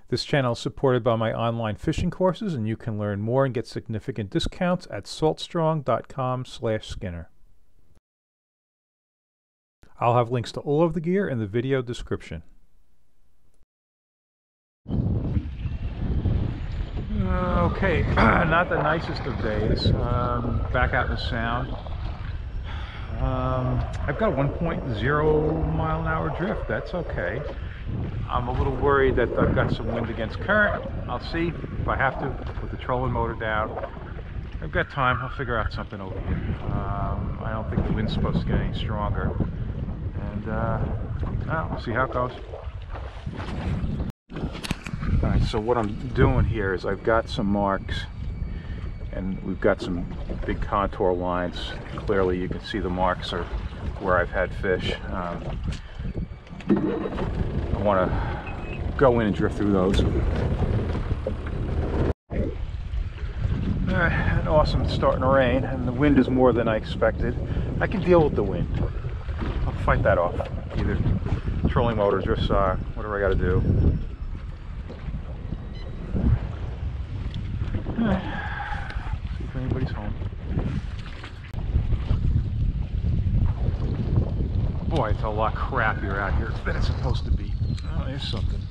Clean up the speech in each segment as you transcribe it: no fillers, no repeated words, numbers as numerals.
This channel is supported by my online fishing courses, and you can learn more and get significant discounts at saltstrong.com/Skinner. I'll have links to all of the gear in the video description. Okay, not the nicest of days. Back out in the Sound. I've got a 1.0 mile an hour drift. That's okay. I'm a little worried that I've got some wind against current. I'll see if I have to with the trolling motor down. I've got time. I'll figure out something over here. I don't think the wind's supposed to get any stronger. And we'll see how it goes. Alright, so what I'm doing here is I've got some marks, and we've got some big contour lines. Clearly you can see the marks are where I've had fish. I want to go in and drift through those. And awesome, it's starting to rain, and the wind is more than I expected. I can deal with the wind. I'll fight that off. Either trolling motor, drift saw, whatever I got to do. See if anybody's home. Boy, it's a lot crappier out here than it's supposed to be. Oh, there's something.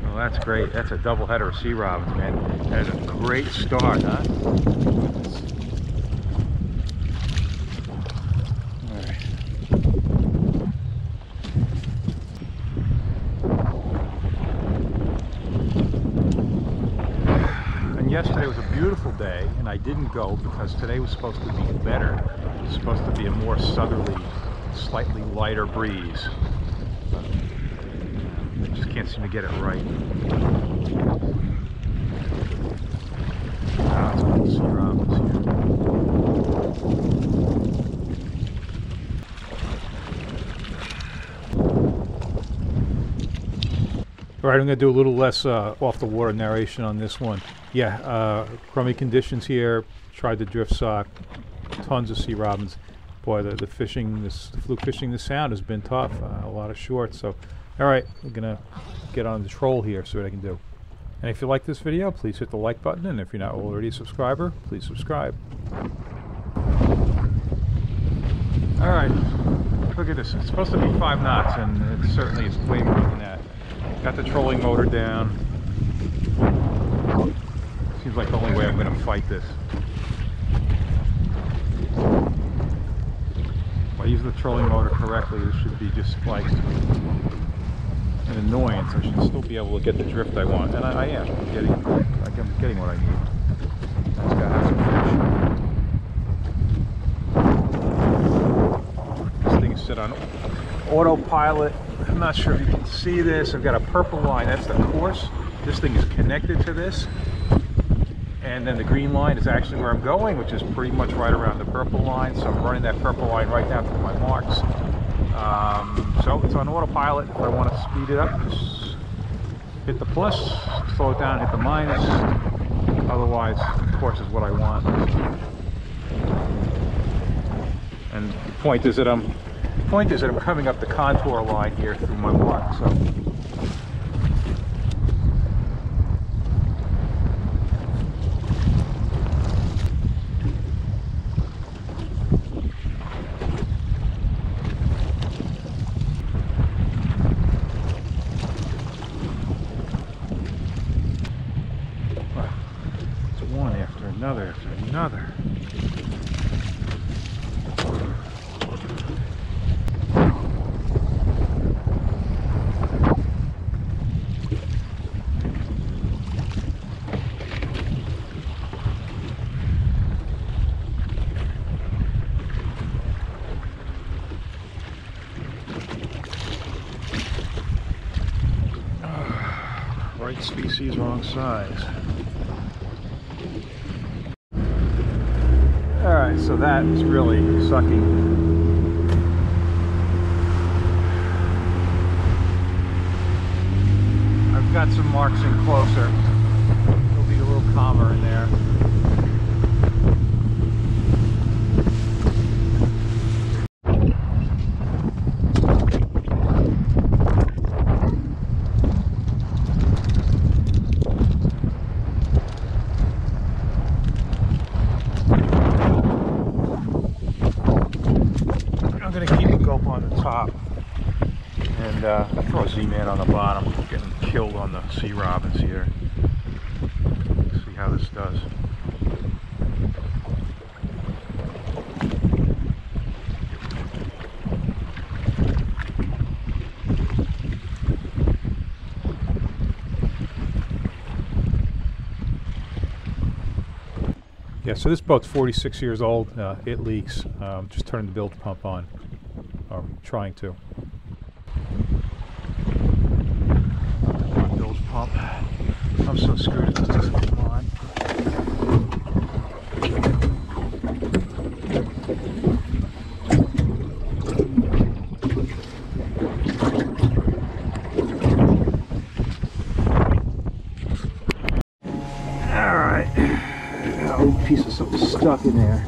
Well, that's great. That's a double header of searobins, man. That is a great start, huh? Yesterday was a beautiful day, and I didn't go because today was supposed to be better. It was supposed to be a more southerly, slightly lighter breeze. I just can't seem to get it right. Let's put the searobins here. All right, I'm going to do a little less off the water narration on this one. Yeah, crummy conditions here. Tried to drift sock, tons of searobins. Boy, the fishing, the fluke fishing the Sound has been tough. A lot of shorts. So, all right, we're gonna get on the troll here, see what I can do. And if you like this video, please hit the like button. And if you're not already a subscriber, please subscribe. All right, look at this. It's supposed to be 5 knots, and it certainly is way more than that. Got the trolling motor down. Seems like the only way I'm going to fight this. If I use the trolling motor correctly, this should be just like an annoyance. I should still be able to get the drift I want, and I am. I'm getting what I need. I just got to have some fish. This thing is set on autopilot. I'm not sure if you can see this. I've got a purple line. That's the course. This thing is connected to this. And then the green line is actually where I'm going, which is pretty much right around the purple line. So I'm running that purple line right down to my marks. So it's on autopilot. If I want to speed it up, just hit the plus, slow it down, hit the minus. Otherwise, of course, is what I want. And the point is that I'm coming up the contour line here through my mark. So. Another after another. Right species, wrong size. Alright, so that is really sucking. I've got some marks in closer. It'll be a little calmer in there. the sea robins here. See how this does. Yeah, so this boat's 46 years old. It leaks. Just turning the bilge pump on, or trying to. Bilge pump. I'm so screwed if this doesn't come on. All right. Oh, piece of something stuck in there.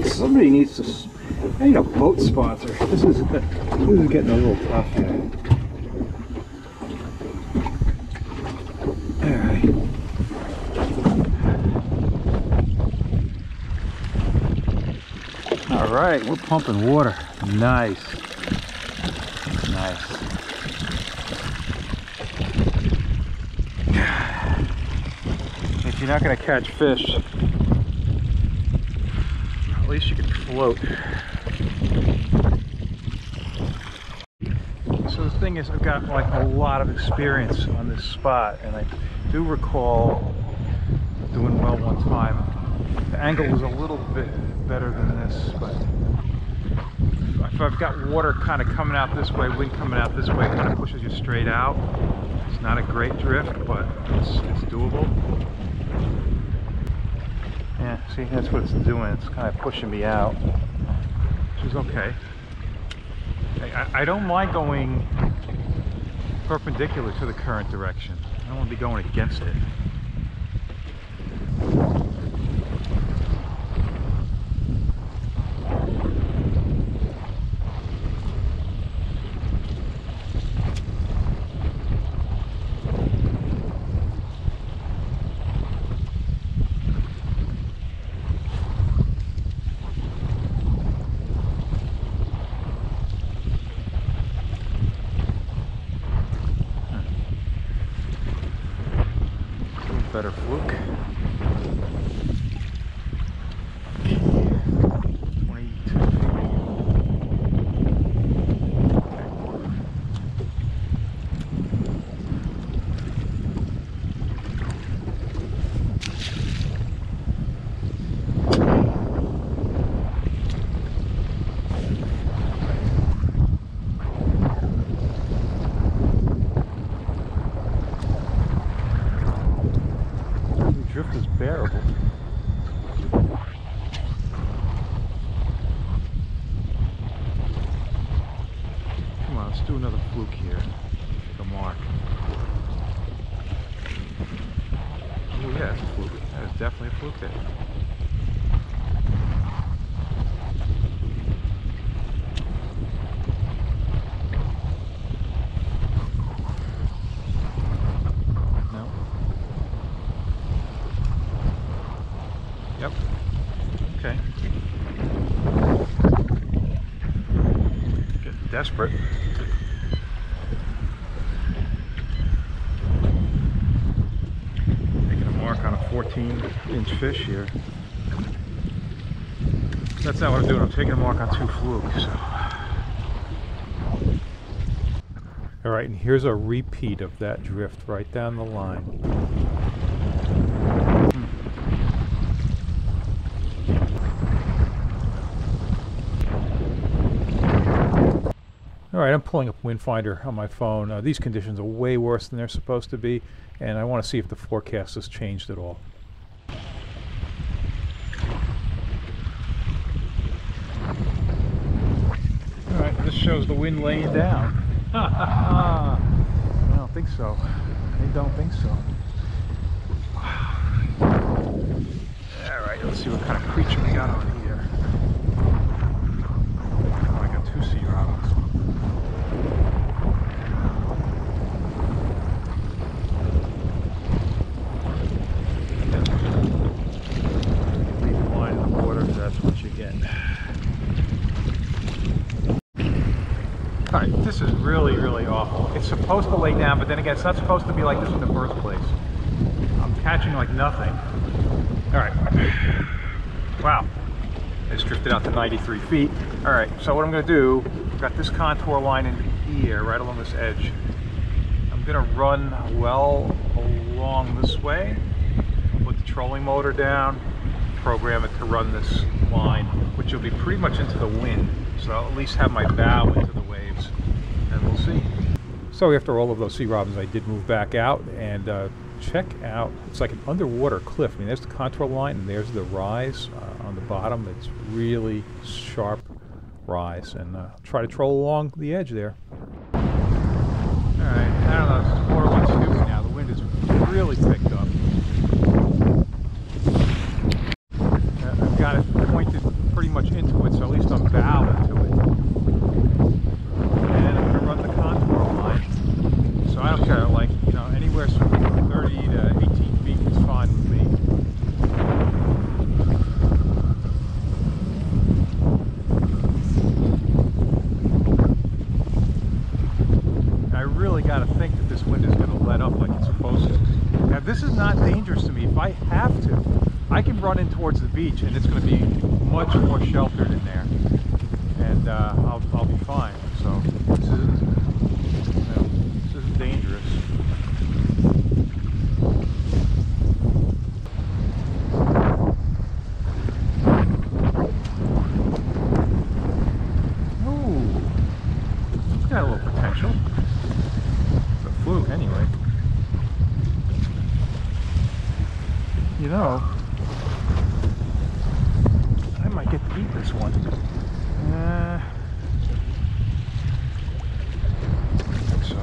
Somebody needs to. I need a boat sponsor. This is getting a little tough here. Alright. Alright, we're pumping water. Nice. Nice. If you're not going to catch fish, at least you can float. So the thing is, I've got like a lot of experience on this spot, and I do recall doing well one time. The angle was a little bit better than this, but if I've got water kind of coming out this way, wind coming out this way, it kind of pushes you straight out. It's not a great drift, but it's doable. Yeah, see, that's what it's doing. It's kind of pushing me out, which is okay. I don't mind going perpendicular to the current direction. I don't want to be going against it. Better fluke. 22 feet. Drift is bearable. Come on, let's do another fluke here. Take a mark. Oh yeah, it's a fluke. That is definitely a fluke there. Yep. Okay. Getting desperate. Making a mark on a 14-inch fish here. That's not what I'm doing. I'm taking a mark on 2 flukes. So. All right, and here's a repeat of that drift right down the line. Alright, I'm pulling up Windfinder on my phone. These conditions are way worse than they're supposed to be, and I want to see if the forecast has changed at all. Alright, this shows the wind laying down. I don't think so. I don't think so. Alright, let's see what kind of creature we got on here. Oh, I got 2 searobins. That's what you get. Alright, this is really, really awful. It's supposed to lay down, but then again, it's not supposed to be like this in the first place. I'm catching like nothing. All right. Wow. I just drifted out to 93 feet. All right, so what I'm gonna do, I've got this contour line in here, right along this edge. I'm gonna run well along this way, put the trolling motor down, program it to run this line, which will be pretty much into the wind. So I'll at least have my bow into the waves, and we'll see. So after all of those sea robins, I did move back out and check out, it's like an underwater cliff. I mean, there's the contour line and there's the rise on the bottom. It's really sharp rise, and try to troll along the edge there. All right, I don't know, this water line's stupid now. The wind is really picked up. I've got it pointed pretty much into it, so at least I'm bow into it. And I'm gonna run the contour line. So I don't care, like, you know, anywhere from 30 to 18 feet is fine with me. I really got to think that this wind is going to let up like it's supposed to. Now this is not dangerous to me. If I have to, I can run in towards the beach and it's going to be much more sheltered in there, and I'll be fine. So this isn't, you know, this isn't dangerous. Ooh, it's got a little potential. It's a fluke anyway. You know, I might get to eat this one. I think so.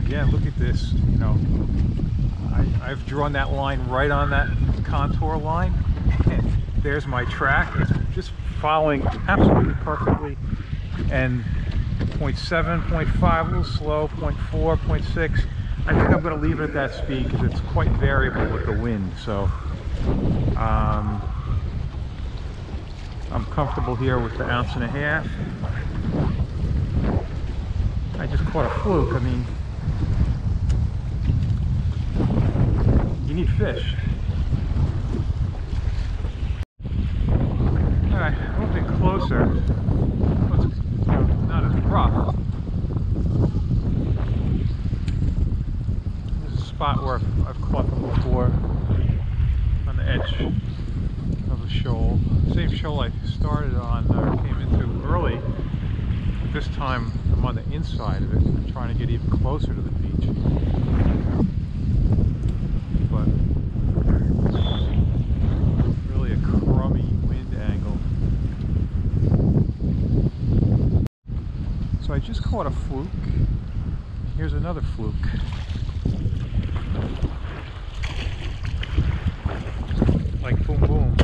Again, look at this. You know, I've drawn that line right on that contour line. There's my track. It's just following absolutely perfectly. And 0.7, 0.5, a little slow, 0.4, 0.6. I think I'm going to leave it at that speed because it's quite variable with the wind. So I'm comfortable here with the 1.5 ounces. I just caught a fluke. I mean, you need fish. Alright, moving closer. It's not as rough. This is a spot where I've caught them before, on the edge of a shoal. Same shoal I started on, came into early. This time I'm on the inside of it. I'm trying to get even closer to the beach. But it's really a crummy wind angle. So I just caught a fluke. Here's another fluke. Like boom boom.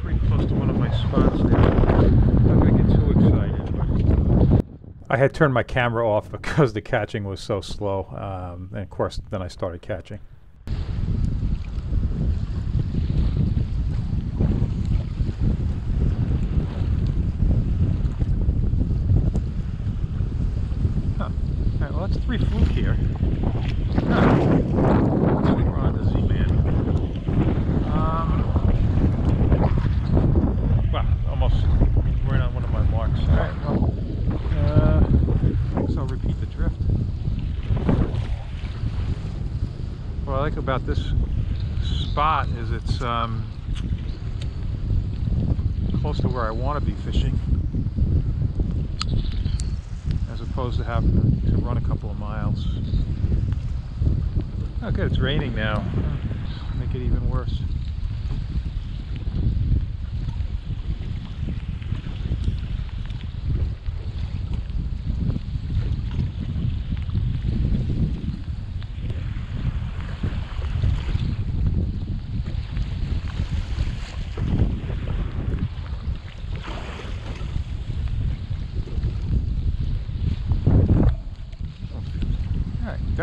Pretty close to one of my spots there. I'm not gonna get too excited, but I had turned my camera off because the catching was so slow. And of course then I started catching. Well, that's 3 fluke here. We're on the Z-Man. Well, almost right on one of my marks. Alright, well, so I'll repeat the drift. What I like about this spot is it's close to where I want to be fishing, as opposed to having to run a couple of miles. Oh good, it's raining now. Make it even worse.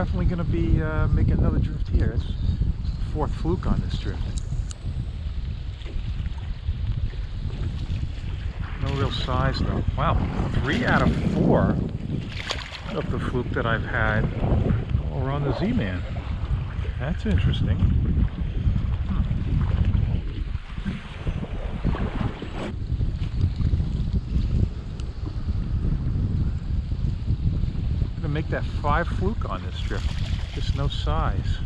definitely going to be making another drift here. It's the fourth fluke on this drift. No real size though. Wow, 3 out of 4 of the fluke that I've had are on the Z-Man. That's interesting. Gonna make that 5 fluke on this drift. Just no size.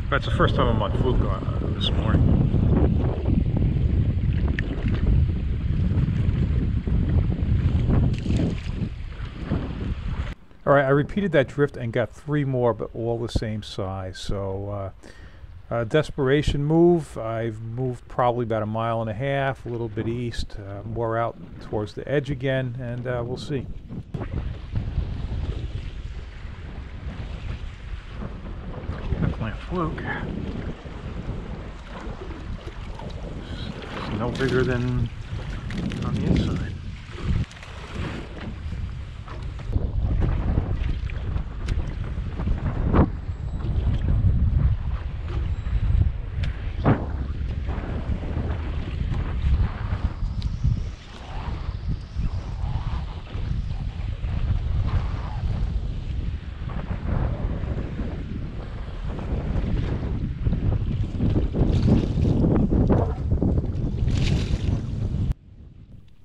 That's the first time I'm on fluke this morning. Alright, I repeated that drift and got 3 more, but all the same size. So, desperation move. I've moved probably about 1.5 miles, a little bit east, more out towards the edge again, and we'll see. Definitely a fluke. It's no bigger than on the inside.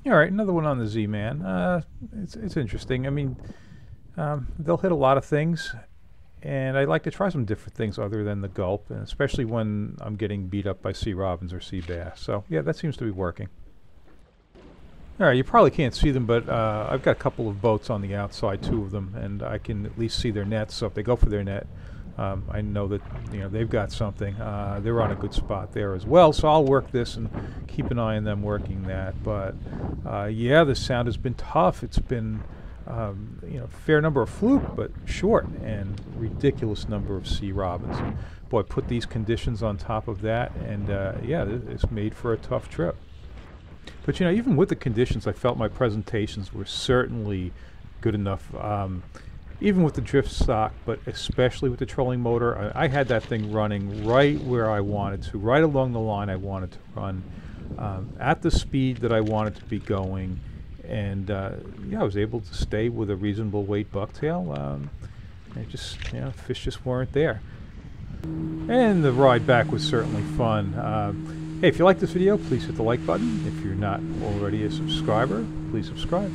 All right, another one on the Z-Man. It's interesting. I mean, they'll hit a lot of things, and I like to try some different things other than the Gulp, and especially when I'm getting beat up by sea robins or sea bass. So yeah, that seems to be working. All right, you probably can't see them, but I've got a couple of boats on the outside, 2 of them, and I can at least see their nets. So if they go for their net, I know that they've got something. They're on a good spot there as well, so I'll work this and keep an eye on them working that. But yeah, the sound has been tough. It's been a fair number of fluke, but short, and ridiculous number of sea robins. Boy, put these conditions on top of that, and yeah, it's made for a tough trip. But even with the conditions, I felt my presentations were certainly good enough. Even with the drift stock, but especially with the trolling motor, I had that thing running right where I wanted to, right along the line I wanted to run, at the speed that I wanted to be going, and yeah, I was able to stay with a reasonable weight bucktail. Fish just weren't there. And the ride back was certainly fun. Hey, if you like this video, please hit the like button. If you're not already a subscriber, please subscribe.